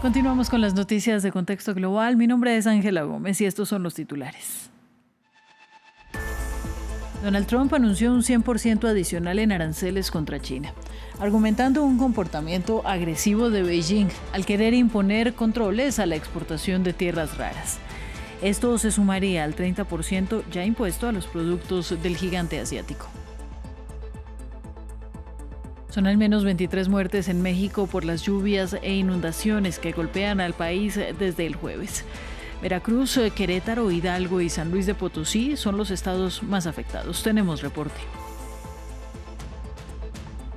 Continuamos con las noticias de Contexto Global. Mi nombre es Ángela Gómez y estos son los titulares. Donald Trump anunció un 100% adicional en aranceles contra China, argumentando un comportamiento agresivo de Beijing al querer imponer controles a la exportación de tierras raras. Esto se sumaría al 30% ya impuesto a los productos del gigante asiático. Son al menos 23 muertes en México por las lluvias e inundaciones que golpean al país desde el jueves. Veracruz, Querétaro, Hidalgo y San Luis de Potosí son los estados más afectados. Tenemos reporte.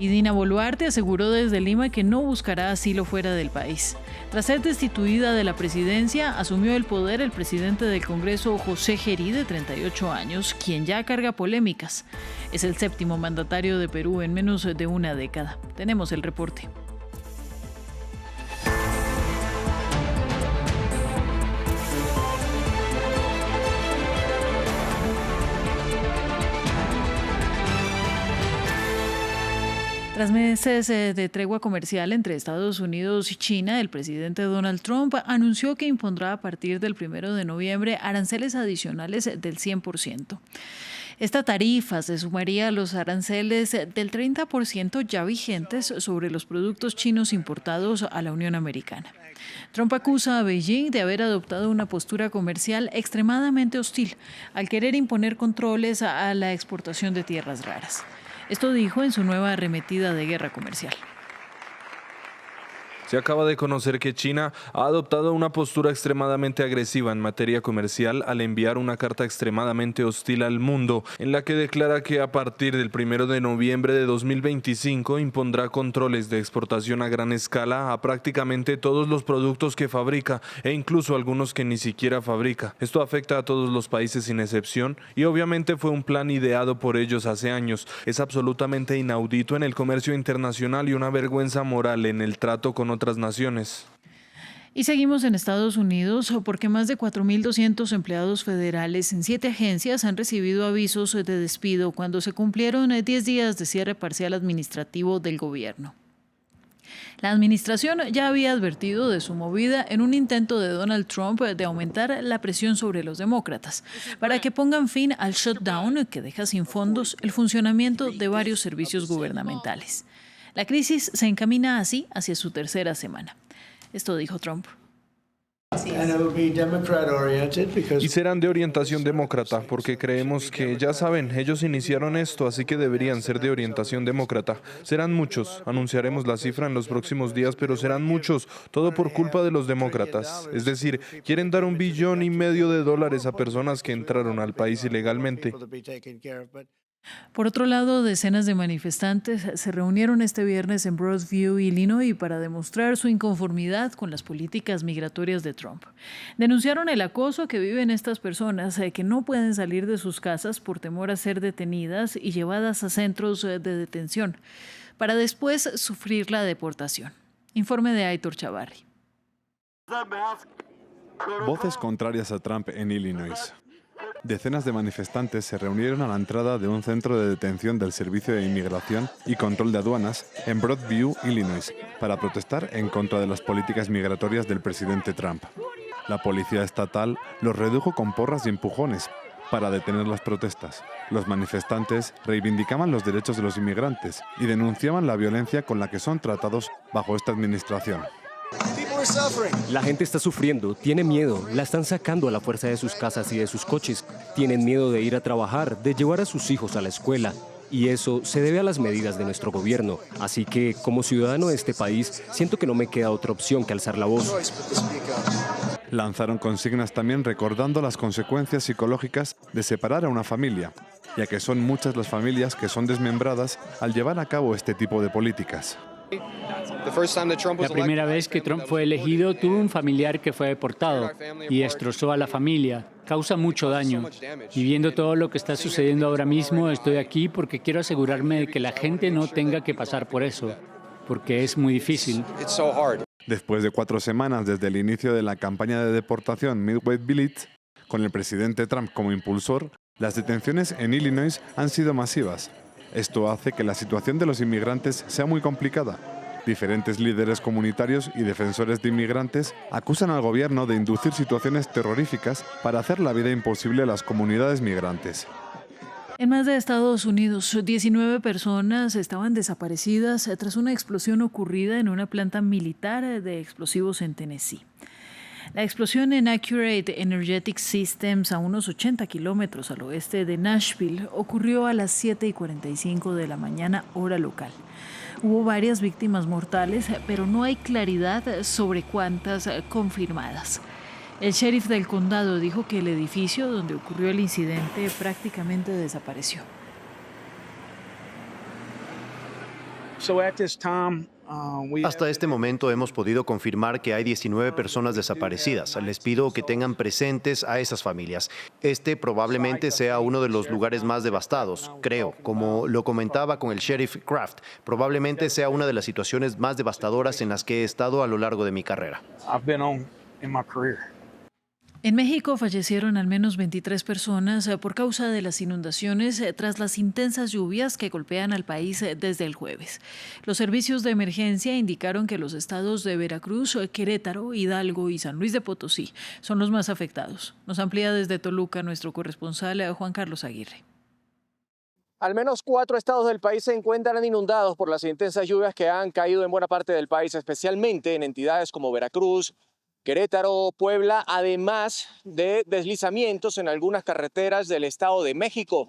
Y Dina Boluarte aseguró desde Lima que no buscará asilo fuera del país. Tras ser destituida de la presidencia, asumió el poder el presidente del Congreso, José Gerí, de 38 años, quien ya carga polémicas. Es el séptimo mandatario de Perú en menos de una década. Tenemos el reporte. Tras meses de tregua comercial entre Estados Unidos y China, el presidente Donald Trump anunció que impondrá a partir del 1 de noviembre aranceles adicionales del 100%. Esta tarifa se sumaría a los aranceles del 30% ya vigentes sobre los productos chinos importados a la Unión Americana. Trump acusa a Beijing de haber adoptado una postura comercial extremadamente hostil al querer imponer controles a la exportación de tierras raras. Esto dijo en su nueva arremetida de guerra comercial. Se acaba de conocer que China ha adoptado una postura extremadamente agresiva en materia comercial al enviar una carta extremadamente hostil al mundo, en la que declara que a partir del 1 de noviembre de 2025 impondrá controles de exportación a gran escala a prácticamente todos los productos que fabrica e incluso algunos que ni siquiera fabrica. Esto afecta a todos los países sin excepción y obviamente fue un plan ideado por ellos hace años. Es absolutamente inaudito en el comercio internacional y una vergüenza moral en el trato con otras naciones. Y seguimos en Estados Unidos porque más de 4.200 empleados federales en 7 agencias han recibido avisos de despido cuando se cumplieron 10 días de cierre parcial administrativo del gobierno. La administración ya había advertido de su movida en un intento de Donald Trump de aumentar la presión sobre los demócratas para que pongan fin al shutdown que deja sin fondos el funcionamiento de varios servicios gubernamentales. La crisis se encamina así hacia su tercera semana. Esto dijo Trump. Y serán de orientación demócrata, porque creemos que, ya saben, ellos iniciaron esto, así que deberían ser de orientación demócrata. Serán muchos, anunciaremos la cifra en los próximos días, pero serán muchos, todo por culpa de los demócratas. Es decir, quieren dar $1,5 billones a personas que entraron al país ilegalmente. Por otro lado, decenas de manifestantes se reunieron este viernes en Broadview, Illinois, para demostrar su inconformidad con las políticas migratorias de Trump. Denunciaron el acoso que viven estas personas que no pueden salir de sus casas por temor a ser detenidas y llevadas a centros de detención, para después sufrir la deportación. Informe de Aitor Chavarri. Voces contrarias a Trump en Illinois. Decenas de manifestantes se reunieron a la entrada de un centro de detención del Servicio de Inmigración y Control de Aduanas en Broadview, Illinois, para protestar en contra de las políticas migratorias del presidente Trump. La policía estatal los redujo con porras y empujones para detener las protestas. Los manifestantes reivindicaban los derechos de los inmigrantes y denunciaban la violencia con la que son tratados bajo esta administración. La gente está sufriendo, tiene miedo, la están sacando a la fuerza de sus casas y de sus coches. Tienen miedo de ir a trabajar, de llevar a sus hijos a la escuela. Y eso se debe a las medidas de nuestro gobierno. Así que, como ciudadano de este país, siento que no me queda otra opción que alzar la voz. Lanzaron consignas también recordando las consecuencias psicológicas de separar a una familia, ya que son muchas las familias que son desmembradas al llevar a cabo este tipo de políticas. La primera vez que Trump fue elegido, tuve un familiar que fue deportado y destrozó a la familia. Causa mucho daño. Y viendo todo lo que está sucediendo ahora mismo, estoy aquí porque quiero asegurarme de que la gente no tenga que pasar por eso, porque es muy difícil. Después de 4 semanas desde el inicio de la campaña de deportación Midway Village, con el presidente Trump como impulsor, las detenciones en Illinois han sido masivas. Esto hace que la situación de los inmigrantes sea muy complicada. Diferentes líderes comunitarios y defensores de inmigrantes acusan al gobierno de inducir situaciones terroríficas para hacer la vida imposible a las comunidades migrantes. En más de Estados Unidos, 19 personas estaban desaparecidas tras una explosión ocurrida en una planta militar de explosivos en Tennessee. La explosión en Accurate Energetic Systems, a unos 80 kilómetros al oeste de Nashville, ocurrió a las 7:45 de la mañana, hora local. Hubo varias víctimas mortales, pero no hay claridad sobre cuántas confirmadas. El sheriff del condado dijo que el edificio donde ocurrió el incidente prácticamente desapareció. Hasta este momento hemos podido confirmar que hay 19 personas desaparecidas. Les pido que tengan presentes a esas familias. Este probablemente sea uno de los lugares más devastados, creo. Como lo comentaba con el sheriff Kraft, probablemente sea una de las situaciones más devastadoras en las que he estado a lo largo de mi carrera. En México fallecieron al menos 23 personas por causa de las inundaciones tras las intensas lluvias que golpean al país desde el jueves. Los servicios de emergencia indicaron que los estados de Veracruz, Querétaro, Hidalgo y San Luis de Potosí son los más afectados. Nos amplía desde Toluca nuestro corresponsal Juan Carlos Aguirre. Al menos 4 estados del país se encuentran inundados por las intensas lluvias que han caído en buena parte del país, especialmente en entidades como Veracruz, Querétaro, Puebla, además de deslizamientos en algunas carreteras del Estado de México.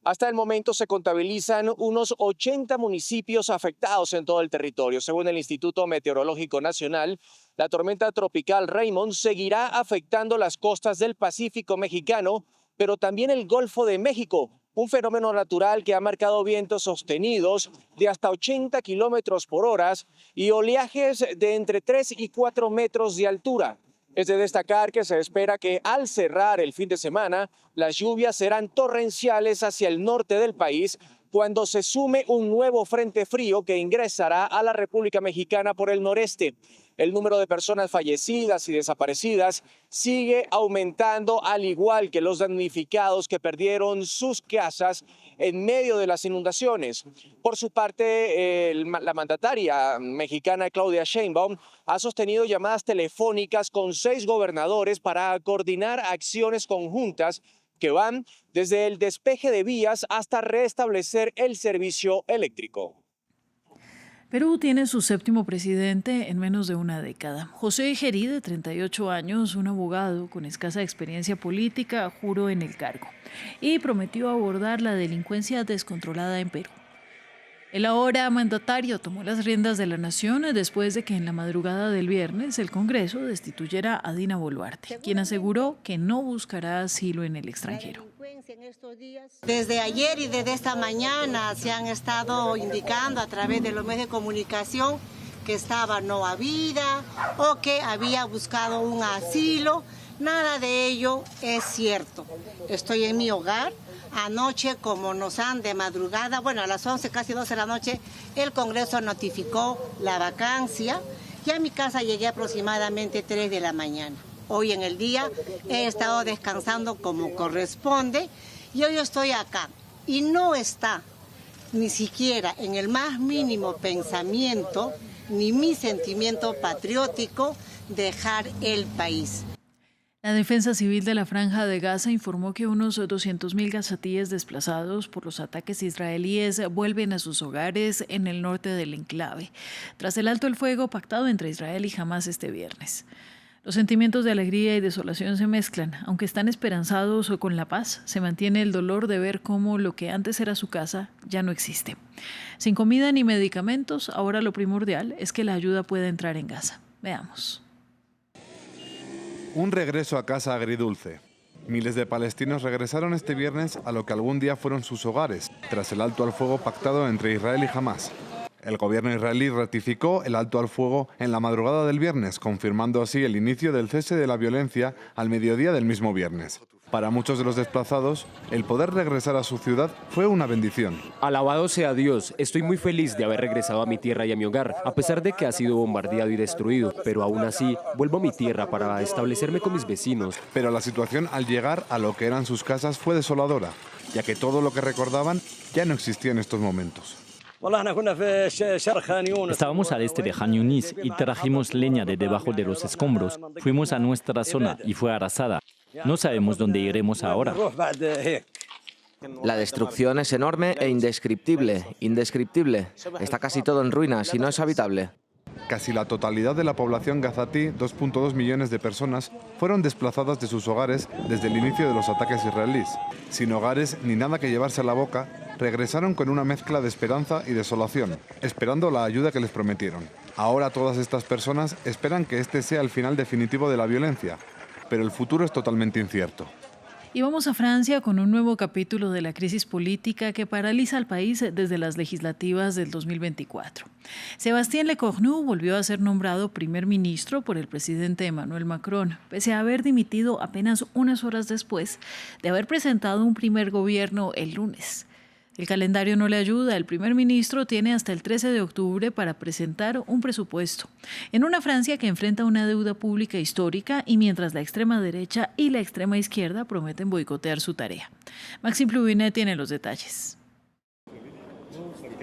Hasta el momento se contabilizan unos 80 municipios afectados en todo el territorio. Según el Instituto Meteorológico Nacional, la tormenta tropical Raymond seguirá afectando las costas del Pacífico mexicano, pero también el Golfo de México, un fenómeno natural que ha marcado vientos sostenidos de hasta 80 kilómetros por hora y oleajes de entre 3 y 4 metros de altura. Es de destacar que se espera que al cerrar el fin de semana, las lluvias serán torrenciales hacia el norte del país cuando se sume un nuevo frente frío que ingresará a la República Mexicana por el noreste. El número de personas fallecidas y desaparecidas sigue aumentando, al igual que los damnificados que perdieron sus casas en medio de las inundaciones. Por su parte, la mandataria mexicana Claudia Sheinbaum ha sostenido llamadas telefónicas con 6 gobernadores para coordinar acciones conjuntas que van desde el despeje de vías hasta restablecer el servicio eléctrico. Perú tiene su 7º presidente en menos de una década. José Gerí, de 38 años, un abogado con escasa experiencia política, juró en el cargo y prometió abordar la delincuencia descontrolada en Perú. El ahora mandatario tomó las riendas de la nación después de que en la madrugada del viernes el Congreso destituyera a Dina Boluarte, quien aseguró que no buscará asilo en el extranjero. Desde ayer y desde esta mañana se han estado indicando a través de los medios de comunicación que estaba no habida o que había buscado un asilo. Nada de ello es cierto. Estoy en mi hogar. Anoche, como nos han de madrugada, bueno, a las 11, casi 12 de la noche, el Congreso notificó la vacancia y a mi casa llegué aproximadamente 3 de la mañana. Hoy en el día he estado descansando como corresponde y hoy estoy acá. Y no está ni siquiera en el más mínimo pensamiento ni mi sentimiento patriótico dejar el país. La Defensa Civil de la Franja de Gaza informó que unos 200.000 gazatíes desplazados por los ataques israelíes vuelven a sus hogares en el norte del enclave, tras el alto el fuego pactado entre Israel y Hamás este viernes. Los sentimientos de alegría y desolación se mezclan. Aunque están esperanzados con la paz, se mantiene el dolor de ver cómo lo que antes era su casa ya no existe. Sin comida ni medicamentos, ahora lo primordial es que la ayuda pueda entrar en Gaza. Veamos. Un regreso a casa agridulce. Miles de palestinos regresaron este viernes a lo que algún día fueron sus hogares, tras el alto al fuego pactado entre Israel y Hamás. El gobierno israelí ratificó el alto al fuego en la madrugada del viernes, confirmando así el inicio del cese de la violencia al mediodía del mismo viernes. Para muchos de los desplazados, el poder regresar a su ciudad fue una bendición. Alabado sea Dios, estoy muy feliz de haber regresado a mi tierra y a mi hogar, a pesar de que ha sido bombardeado y destruido, pero aún así vuelvo a mi tierra para establecerme con mis vecinos. Pero la situación al llegar a lo que eran sus casas fue desoladora, ya que todo lo que recordaban ya no existía en estos momentos. Estábamos al este de Han Yunis y trajimos leña de debajo de los escombros. Fuimos a nuestra zona y fue arrasada. No sabemos dónde iremos ahora. La destrucción es enorme e indescriptible. Indescriptible. Está casi todo en ruinas y no es habitable. Casi la totalidad de la población gazatí, 2.2 millones de personas, fueron desplazadas de sus hogares desde el inicio de los ataques israelíes. Sin hogares ni nada que llevarse a la boca, regresaron con una mezcla de esperanza y desolación, esperando la ayuda que les prometieron. Ahora todas estas personas esperan que este sea el final definitivo de la violencia, pero el futuro es totalmente incierto. Y vamos a Francia con un nuevo capítulo de la crisis política que paraliza al país desde las legislativas del 2024. Sébastien Lecornu volvió a ser nombrado primer ministro por el presidente Emmanuel Macron, pese a haber dimitido apenas unas horas después de haber presentado un primer gobierno el lunes. El calendario no le ayuda. El primer ministro tiene hasta el 13 de octubre para presentar un presupuesto. En una Francia que enfrenta una deuda pública histórica y mientras la extrema derecha y la extrema izquierda prometen boicotear su tarea. Maxime Pluvinet tiene los detalles.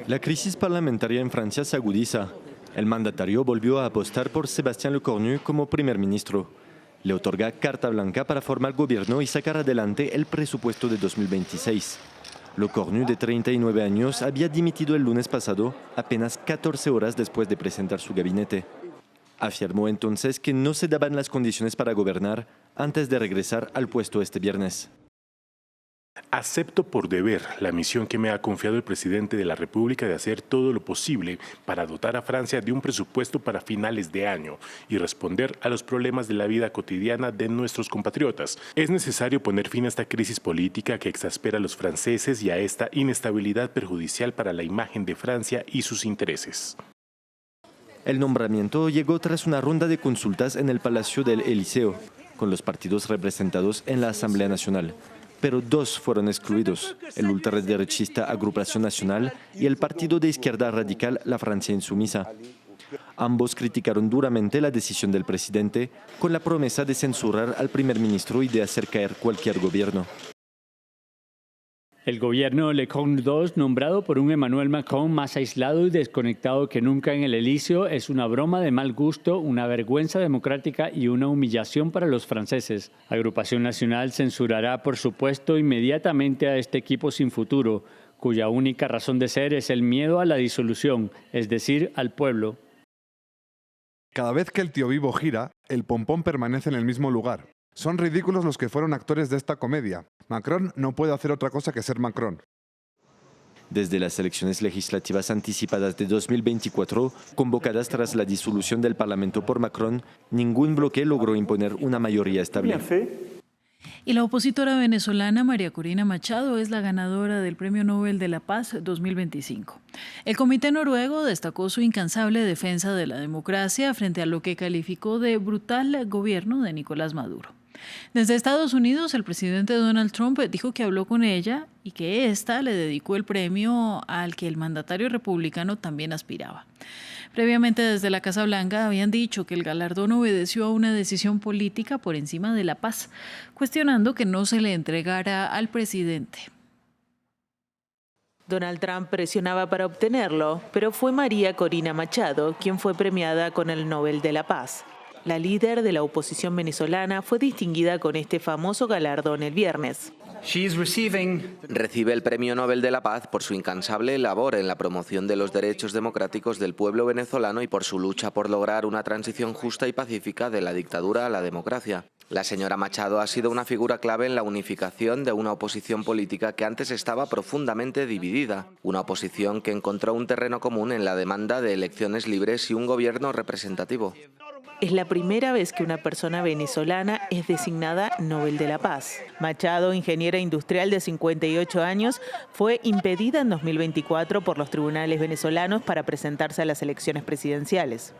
La crisis parlamentaria en Francia se agudiza. El mandatario volvió a apostar por Sébastien Lecornu como primer ministro. Le otorga carta blanca para formar gobierno y sacar adelante el presupuesto de 2026. Lecornu, de 39 años, había dimitido el lunes pasado, apenas 14 horas después de presentar su gabinete. Afirmó entonces que no se daban las condiciones para gobernar antes de regresar al puesto este viernes. Acepto por deber la misión que me ha confiado el presidente de la República de hacer todo lo posible para dotar a Francia de un presupuesto para finales de año y responder a los problemas de la vida cotidiana de nuestros compatriotas. Es necesario poner fin a esta crisis política que exaspera a los franceses y a esta inestabilidad perjudicial para la imagen de Francia y sus intereses. El nombramiento llegó tras una ronda de consultas en el Palacio del Elíseo, con los partidos representados en la Asamblea Nacional. Pero dos fueron excluidos, el ultraderechista Agrupación Nacional y el partido de izquierda radical La Francia Insumisa. Ambos criticaron duramente la decisión del presidente, con la promesa de censurar al primer ministro y de hacer caer cualquier gobierno. El gobierno Lecornu II, nombrado por un Emmanuel Macron más aislado y desconectado que nunca en el Elíseo, es una broma de mal gusto, una vergüenza democrática y una humillación para los franceses. Agrupación Nacional censurará, por supuesto, inmediatamente a este equipo sin futuro, cuya única razón de ser es el miedo a la disolución, es decir, al pueblo. Cada vez que el tío vivo gira, el pompón permanece en el mismo lugar. Son ridículos los que fueron actores de esta comedia. Macron no puede hacer otra cosa que ser Macron. Desde las elecciones legislativas anticipadas de 2024, convocadas tras la disolución del Parlamento por Macron, ningún bloque logró imponer una mayoría estable. Y la opositora venezolana María Corina Machado es la ganadora del Premio Nobel de la Paz 2025. El Comité Noruego destacó su incansable defensa de la democracia frente a lo que calificó de brutal gobierno de Nicolás Maduro. Desde Estados Unidos, el presidente Donald Trump dijo que habló con ella y que ésta le dedicó el premio al que el mandatario republicano también aspiraba. Previamente, desde la Casa Blanca habían dicho que el galardón obedeció a una decisión política por encima de la paz, cuestionando que no se le entregara al presidente. Donald Trump presionaba para obtenerlo, pero fue María Corina Machado quien fue premiada con el Nobel de la Paz. La líder de la oposición venezolana fue distinguida con este famoso galardón el viernes. Recibe el Premio Nobel de la Paz por su incansable labor en la promoción de los derechos democráticos del pueblo venezolano y por su lucha por lograr una transición justa y pacífica de la dictadura a la democracia. La señora Machado ha sido una figura clave en la unificación de una oposición política que antes estaba profundamente dividida. Una oposición que encontró un terreno común en la demanda de elecciones libres y un gobierno representativo. Es la primera vez que una persona venezolana es designada Nobel de la Paz. Machado, ingeniera industrial de 58 años, fue impedida en 2024 por los tribunales venezolanos para presentarse a las elecciones presidenciales.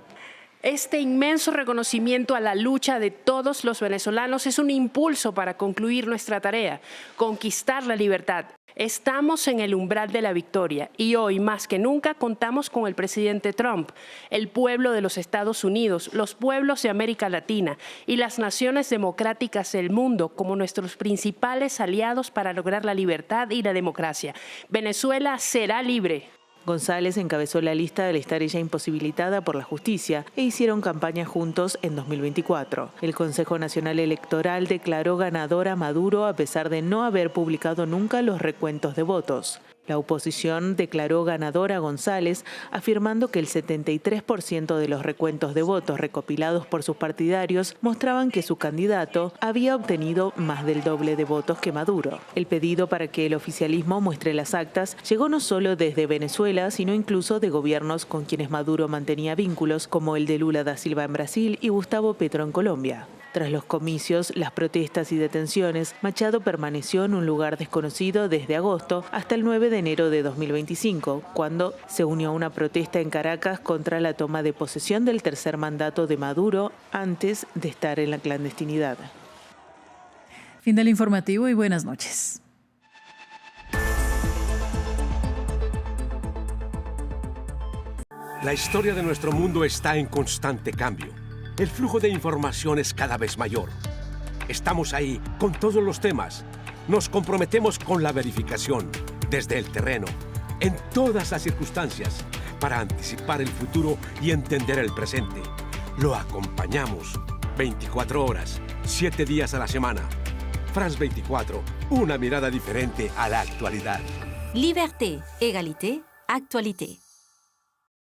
Este inmenso reconocimiento a la lucha de todos los venezolanos es un impulso para concluir nuestra tarea, conquistar la libertad. Estamos en el umbral de la victoria y hoy más que nunca contamos con el presidente Trump, el pueblo de los Estados Unidos, los pueblos de América Latina y las naciones democráticas del mundo como nuestros principales aliados para lograr la libertad y la democracia. Venezuela será libre. González encabezó la lista al estar ella imposibilitada por la justicia e hicieron campaña juntos en 2024. El Consejo Nacional Electoral declaró ganador a Maduro a pesar de no haber publicado nunca los recuentos de votos. La oposición declaró ganador a González, afirmando que el 73% de los recuentos de votos recopilados por sus partidarios mostraban que su candidato había obtenido más del doble de votos que Maduro. El pedido para que el oficialismo muestre las actas llegó no solo desde Venezuela, sino incluso de gobiernos con quienes Maduro mantenía vínculos, como el de Lula da Silva en Brasil y Gustavo Petro en Colombia. Tras los comicios, las protestas y detenciones, Machado permaneció en un lugar desconocido desde agosto hasta el 9 de enero de 2025, cuando se unió a una protesta en Caracas contra la toma de posesión del tercer mandato de Maduro antes de estar en la clandestinidad. Fin del informativo y buenas noches. La historia de nuestro mundo está en constante cambio. El flujo de información es cada vez mayor. Estamos ahí con todos los temas. Nos comprometemos con la verificación, desde el terreno, en todas las circunstancias, para anticipar el futuro y entender el presente. Lo acompañamos 24 horas, 7 días a la semana. France 24, una mirada diferente a la actualidad. Liberté, égalité, actualité.